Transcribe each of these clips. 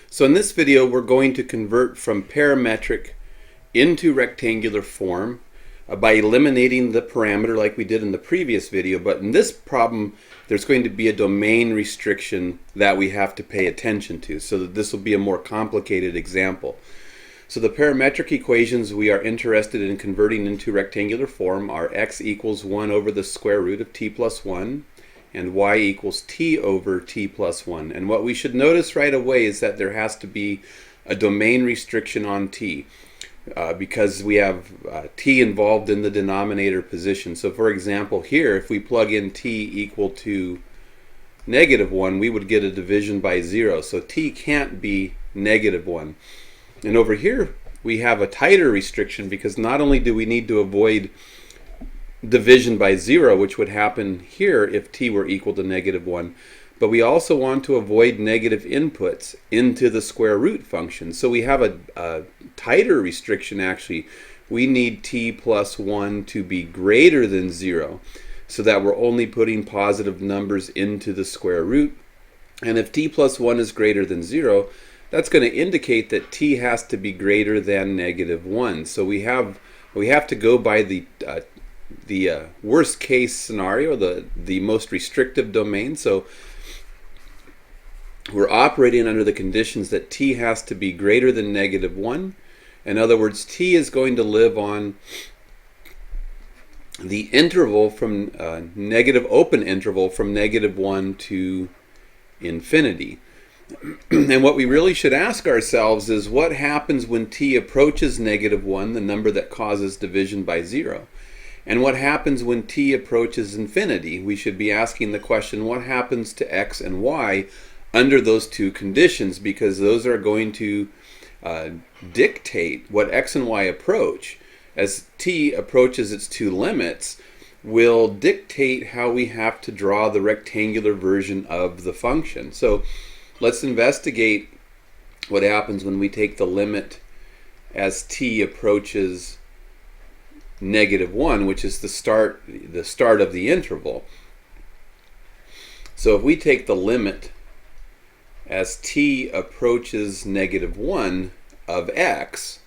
So in this video, we're going to convert from parametric into rectangular form by eliminating the parameter like we did in the previous video. But in this problem, there's going to be a domain restriction that we have to pay attention to. So that this will be a more complicated example. So the parametric equations we are interested in converting into rectangular form are x equals 1 over the square root of t plus 1 and y equals t over t plus 1. And what we should notice right away is that there has to be a domain restriction on t because we have t involved in the denominator position. So for example here, if we plug in t equal to -1, we would get a division by 0. So t can't be -1. And over here we have a tighter restriction because not only do we need to avoid division by 0, which would happen here if t were equal to -1, but we also want to avoid negative inputs into the square root function. So we have a tighter restriction actually. We need t plus 1 to be greater than 0 so that we're only putting positive numbers into the square root. And if t plus 1 is greater than 0, that's going to indicate that t has to be greater than -1. So we have to go by the worst case scenario, the most restrictive domain. So we're operating under the conditions that t has to be greater than -1. In other words, t is going to live on the interval from open interval from -1 to infinity. And what we really should ask ourselves is what happens when t approaches -1, the number that causes division by 0? And what happens when t approaches infinity? We should be asking the question, what happens to x and y under those two conditions? Because those are going to dictate what x and y approach. As t approaches its two limits, will dictate how we have to draw the rectangular version of the function. So let's investigate what happens when we take the limit as t approaches -1, which is the start of the interval. So if we take the limit as t approaches -1 of x,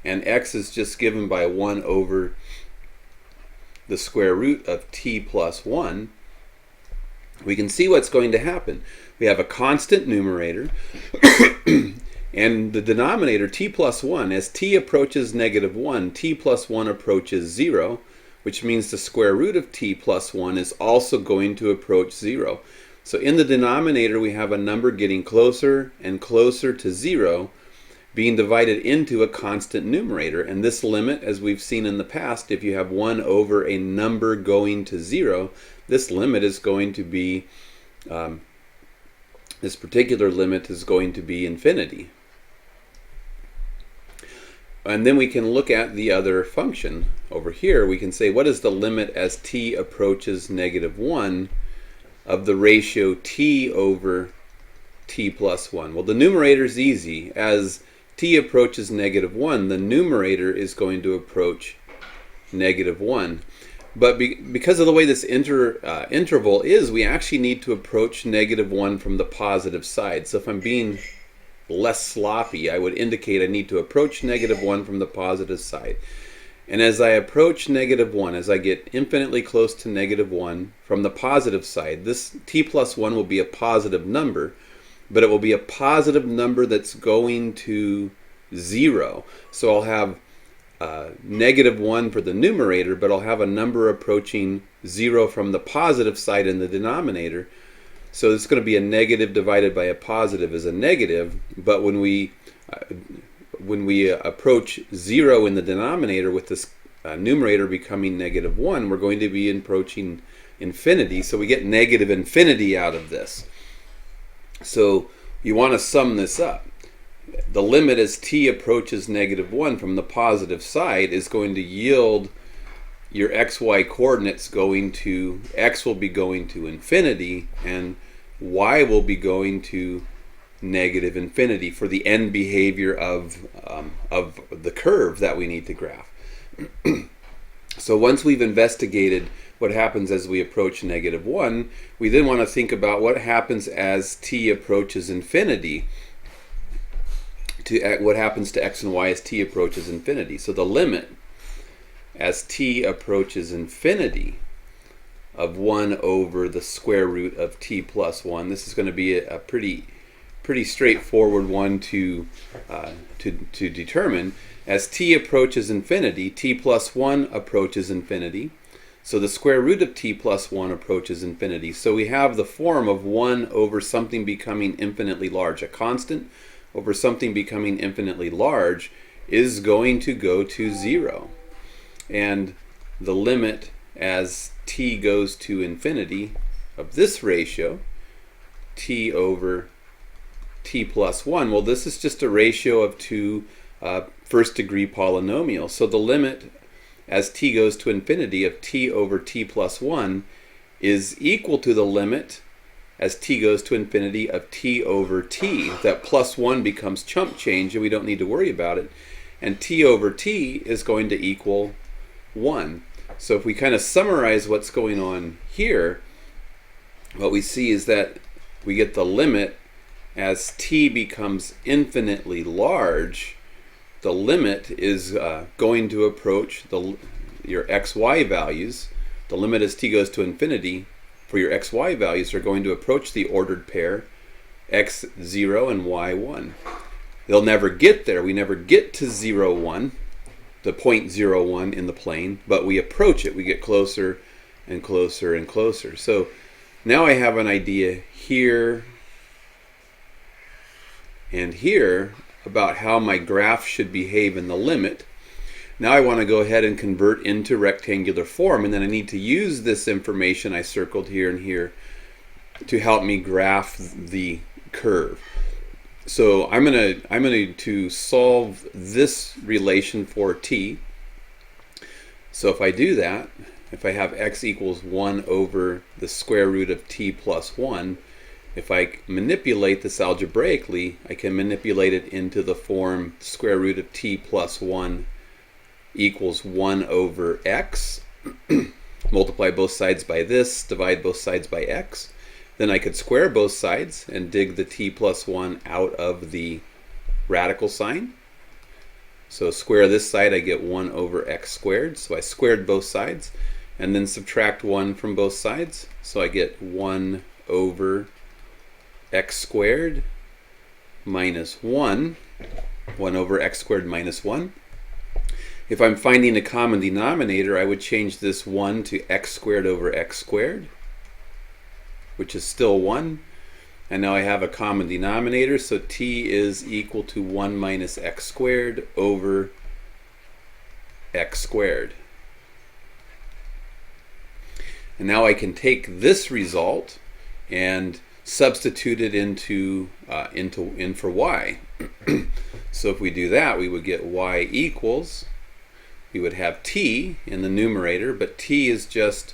and x is just given by 1 over the square root of t plus 1, we can see what's going to happen. We have a constant numerator and the denominator t plus 1. As t approaches -1, t plus 1 approaches 0, which means the square root of t plus 1 is also going to approach 0. So in the denominator we have a number getting closer and closer to 0 being divided into a constant numerator. And this limit, as we've seen in the past, if you have 1 over a number going to 0, this limit is going to be this particular limit is going to be infinity. And then we can look at the other function. Over here we can say, what is the limit as t approaches -1 of the ratio t over t plus 1? Well, the numerator is easy. As t approaches -1, the numerator is going to approach -1. But because of the way this interval is, we actually need to approach -1 from the positive side. So if I'm being less sloppy, I would indicate I need to approach -1 from the positive side. And as I approach -1, as I get infinitely close to -1 from the positive side, this t plus 1 will be a positive number, but it will be a positive number that's going to 0. So I'll have -1 for the numerator, but I'll have a number approaching 0 from the positive side in the denominator. So it's going to be a negative divided by a positive is a negative, but when we approach 0 in the denominator with this numerator becoming -1, we're going to be approaching infinity. So we get negative infinity out of this. So you want to sum this up. The limit as t approaches -1 from the positive side is going to yield your xy coordinates going to, x will be going to infinity and y will be going to negative infinity for the end behavior of the curve that we need to graph. So once we've investigated what happens as we approach -1, we then want to think about what happens as t approaches infinity. to what happens to x and y as t approaches infinity. So the limit as t approaches infinity of 1 over the square root of t plus 1. This is going to be a pretty straightforward one to determine. As t approaches infinity, t plus 1 approaches infinity. So the square root of t plus 1 approaches infinity. So we have the form of 1 over something becoming infinitely large. A constant over something becoming infinitely large is going to go to 0. And the limit as t goes to infinity of this ratio, t over t plus 1, well, this is just a ratio of two first degree polynomials. So the limit as t goes to infinity of t over t plus 1 is equal to the limit as t goes to infinity of t over t. That plus 1 becomes chump change and we don't need to worry about it. And t over t is going to equal 1. So if we kind of summarize what's going on here, what we see is that we get the limit as t becomes infinitely large. The limit is going to approach your xy values. The limit as t goes to infinity for your xy values are going to approach the ordered pair x0 and y1. They'll never get there. We never get to 0, 1. The point 0, 1 in the plane, but we approach it. We get closer and closer and closer. So now I have an idea here and here about how my graph should behave in the limit. Now I want to go ahead and convert into rectangular form, and then I need to use this information I circled here and here to help me graph the curve. So I'm going to solve this relation for t. So if I do that, if I have x equals 1 over the square root of t plus 1, if I manipulate this algebraically, I can manipulate it into the form square root of t plus 1 equals 1 over x. Multiply both sides by this, divide both sides by x. Then I could square both sides and dig the t plus 1 out of the radical sign. So square this side, I get 1 over x squared. So I squared both sides, and then subtract 1 from both sides. So I get 1 over x squared minus 1. 1 over x squared minus 1. If I'm finding a common denominator, I would change this 1 to x squared over x squared, which is still 1. And now I have a common denominator, so t is equal to 1 minus x squared over x squared. And now I can take this result and substitute it in for y. So if we do that, we would get y equals, we would have t in the numerator, but t is just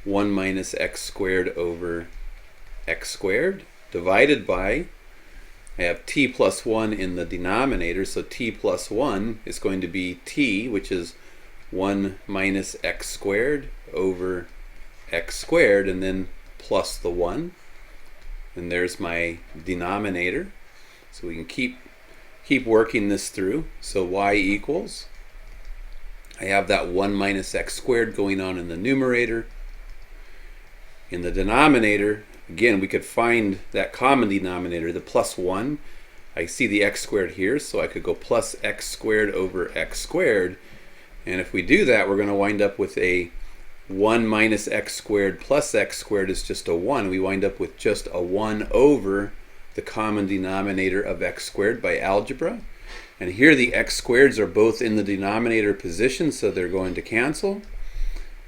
1 minus x squared over x squared divided by, I have t plus 1 in the denominator, so t plus 1 is going to be t, which is 1 minus x squared over x squared, and then plus the 1. And there's my denominator. So we can keep working this through. So y equals, I have that 1 minus x squared going on in the numerator. In the denominator, again, we could find that common denominator, the plus 1. I see the x squared here, so I could go plus x squared over x squared. And if we do that, we're going to wind up with a 1 minus x squared plus x squared is just a 1. We wind up with just a 1 over the common denominator of x squared by algebra. And here the x squareds are both in the denominator position, so they're going to cancel.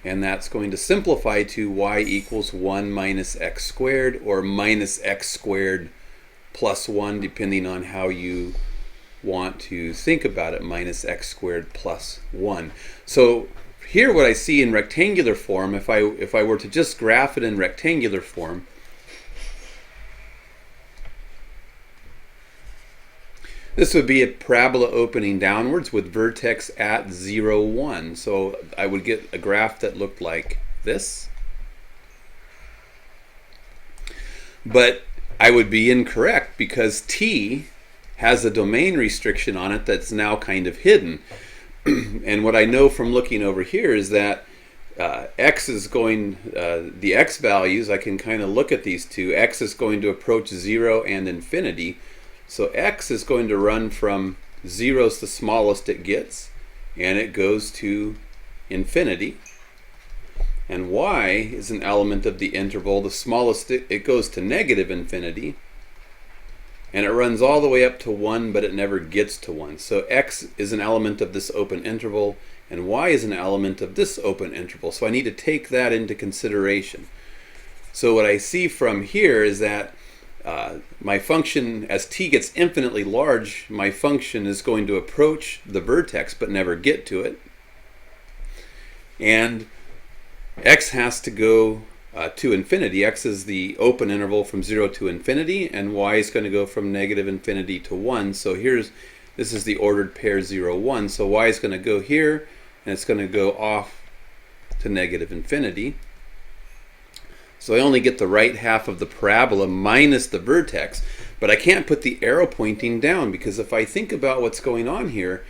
And that's going to simplify to y equals 1 minus x squared, or minus x squared plus 1, depending on how you want to think about it, minus x squared plus 1. So here what I see in rectangular form, if I were to just graph it in rectangular form, this would be a parabola opening downwards with vertex at 0, 1. So I would get a graph that looked like this. But I would be incorrect because t has a domain restriction on it that's now kind of hidden. And what I know from looking over here is that x is going, the x values, I can kind of look at these two. X is going to approach 0 and infinity. So x is going to run from 0 is the smallest it gets, and it goes to infinity. And y is an element of the interval, the smallest it goes to negative infinity. And it runs all the way up to 1, but it never gets to 1. So x is an element of this open interval, and y is an element of this open interval. So I need to take that into consideration. So what I see from here is that my function, as t gets infinitely large, my function is going to approach the vertex but never get to it. And x has to go to infinity. X is the open interval from 0 to infinity, and y is going to go from negative infinity to 1. So this is the ordered pair 0, 1. So y is going to go here, and it's going to go off to negative infinity. So I only get the right half of the parabola minus the vertex, but I can't put the arrow pointing down, because if I think about what's going on here,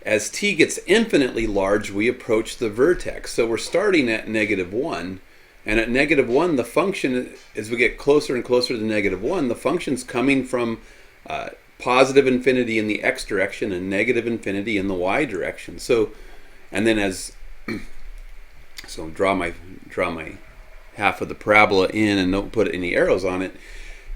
as t gets infinitely large, we approach the vertex. So we're starting at negative 1. And at negative 1, the function, as we get closer and closer to negative 1, the function's coming from positive infinity in the x direction and negative infinity in the y direction. So, and then so draw my half of the parabola in and don't put any arrows on it.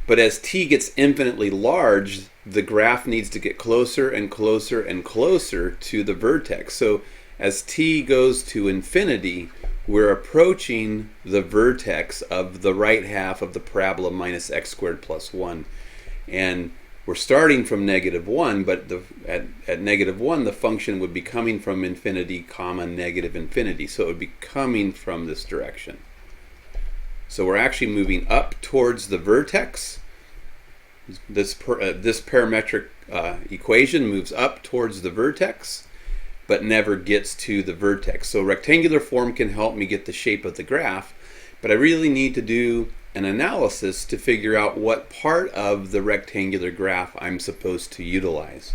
But as t gets infinitely large, the graph needs to get closer and closer and closer to the vertex. So as t goes to infinity, we're approaching the vertex of the right half of the parabola minus x squared plus 1. And we're starting from negative 1, but at negative 1, the function would be coming from infinity, comma, negative infinity. So it would be coming from this direction. So we're actually moving up towards the vertex. This parametric equation moves up towards the vertex, but never gets to the vertex. So rectangular form can help me get the shape of the graph, but I really need to do an analysis to figure out what part of the rectangular graph I'm supposed to utilize.